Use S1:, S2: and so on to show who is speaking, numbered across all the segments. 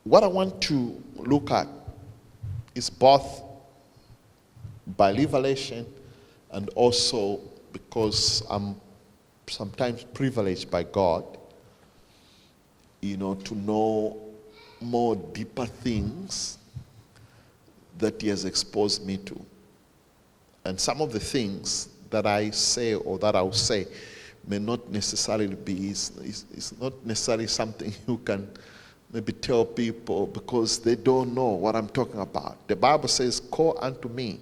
S1: What I want to look at is both by revelation and also because I'm sometimes privileged by God, to know more deeper things that He has exposed me to. And some of the things that I say or that I'll say may not necessarily be, it's not necessarily something you can maybe tell people because they don't know what I'm talking about. The Bible says, call unto me,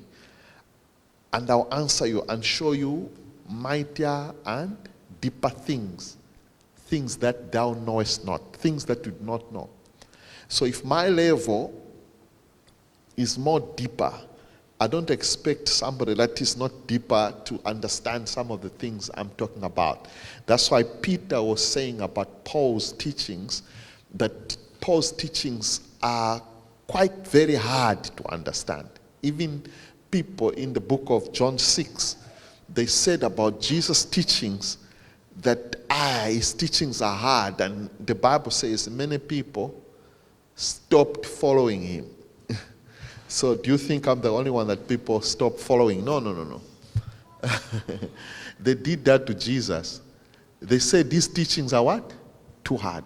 S1: and I'll answer you and show you mightier and deeper things, things that thou knowest not, things that you do not know. So if my level is more deeper, I don't expect somebody that is not deeper to understand some of the things I'm talking about. That's why Peter was saying about Paul's teachings, that Paul's teachings are quite very hard to understand. Even people in the book of John 6, they said about Jesus' teachings that his teachings are hard, and the Bible says many people stopped following him. So do you think I'm the only one that people stop following? No. They did that to Jesus. They said these teachings are what? Too hard.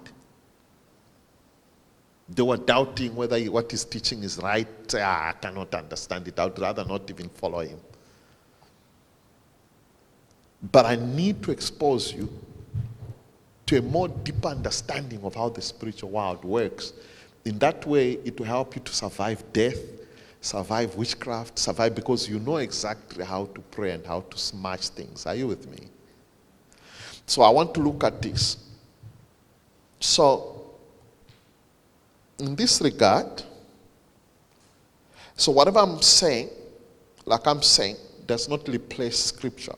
S1: They were doubting whether what he's teaching is right. I cannot understand it. I would rather not even follow him. But I need to expose you to a more deeper understanding of how the spiritual world works. In that way, it will help you to survive death, survive witchcraft, survive because you know exactly how to pray and how to smash things. Are you with me? So I want to look at this. So, in this regard, so whatever I'm saying, does not replace scripture,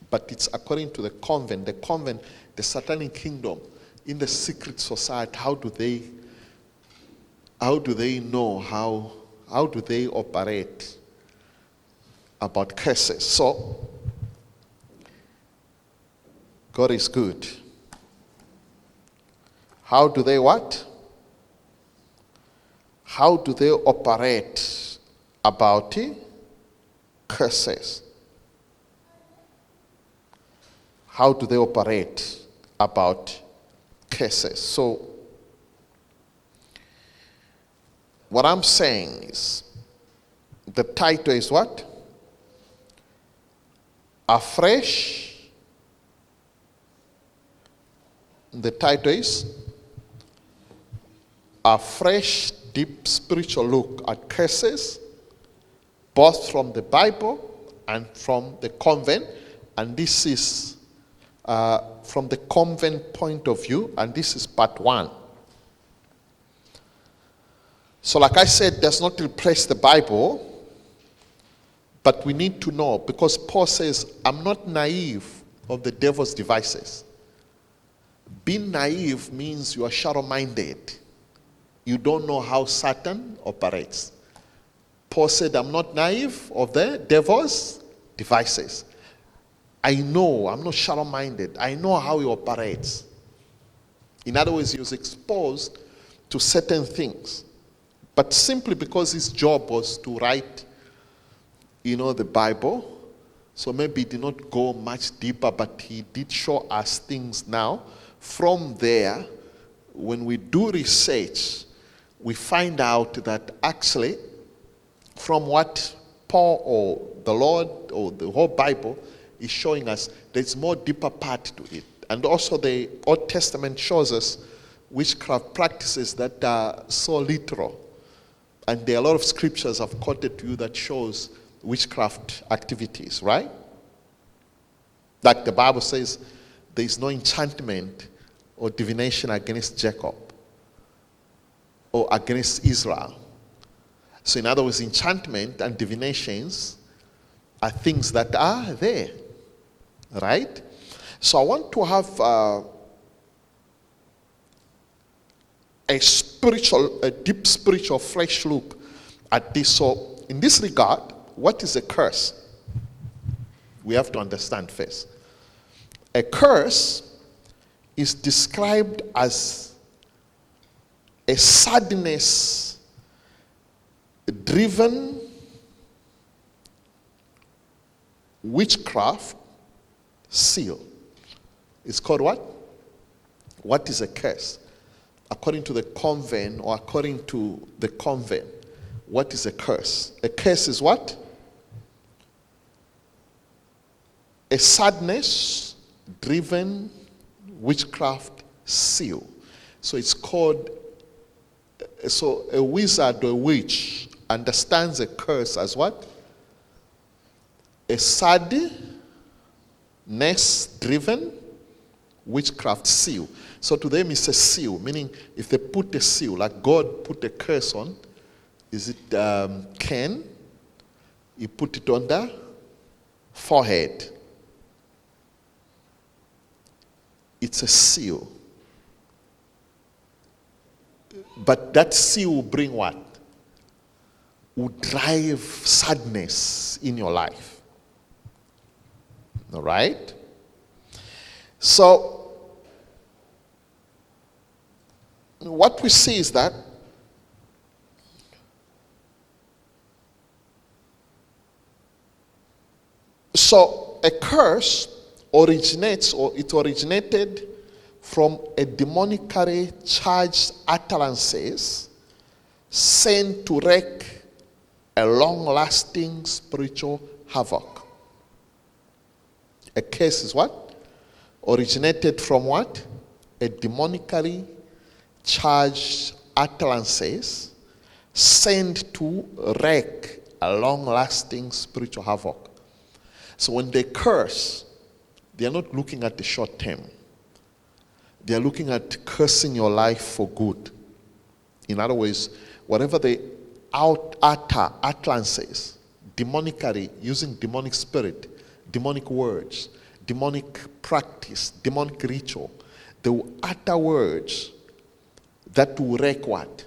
S1: but it's according to the convent, the satanic kingdom, in the secret society. How do they know, how do they operate about curses? So, God is good. How do they what? How do they operate about curses? How do they operate about curses? So, what I'm saying is, the title is what? Afresh. The title is A Fresh Deep Spiritual Look at Curses, both from the Bible and from the convent. And this is from the convent point of view, and this is part 1. So like I said, does not replace the Bible, but we need to know, because Paul says, I'm not naive of the devil's devices. Being naive means you are shallow-minded. You don't know how Satan operates. Paul said, I'm not naive of the devil's devices. I know, I'm not shallow-minded. I know how he operates. In other words, he was exposed to certain things. But simply because his job was to write, the Bible, so maybe he did not go much deeper, but he did show us things now. From there, when we do research, we find out that actually, from what Paul or the Lord or the whole Bible is showing us, there's more deeper part to it. And also the Old Testament shows us witchcraft practices that are so literal. And there are a lot of scriptures I've quoted to you that shows witchcraft activities, right? Like the Bible says, there is no enchantment or divination against Jacob or against Israel. So in other words, enchantment and divinations are things that are there, right? So I want to have a deep spiritual fresh look at this. So in this regard, what is a curse? We have to understand first. A curse is described as a sadness driven witchcraft seal. It's called what? What is a curse? According to the convent, or according to the convent, what is a curse? A curse is what? A sadness driven witchcraft seal. So it's called, so a wizard or a witch understands a curse as what? A sadness driven witchcraft seal. So to them it's a seal, meaning if they put a seal, like God put a curse on, is it Cain? He put it on the forehead. It's a seal. But that seal will bring what? Will drive sadness in your life. All right? So, what we see is that so a curse originates, or it originated from a demonically charged utterances sent to wreak a long-lasting spiritual havoc. A curse is what? Originated from what? A demonically charged utterances sent to wreak a long-lasting spiritual havoc. So when they curse, they are not looking at the short term. They are looking at cursing your life for good. In other words, whatever they utter utterances, demonically, using demonic spirit, demonic words, demonic practice, demonic ritual, they will utter words that will wreak what?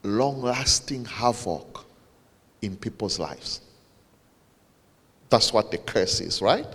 S1: Long-lasting havoc in people's lives. That's what the curse is, right?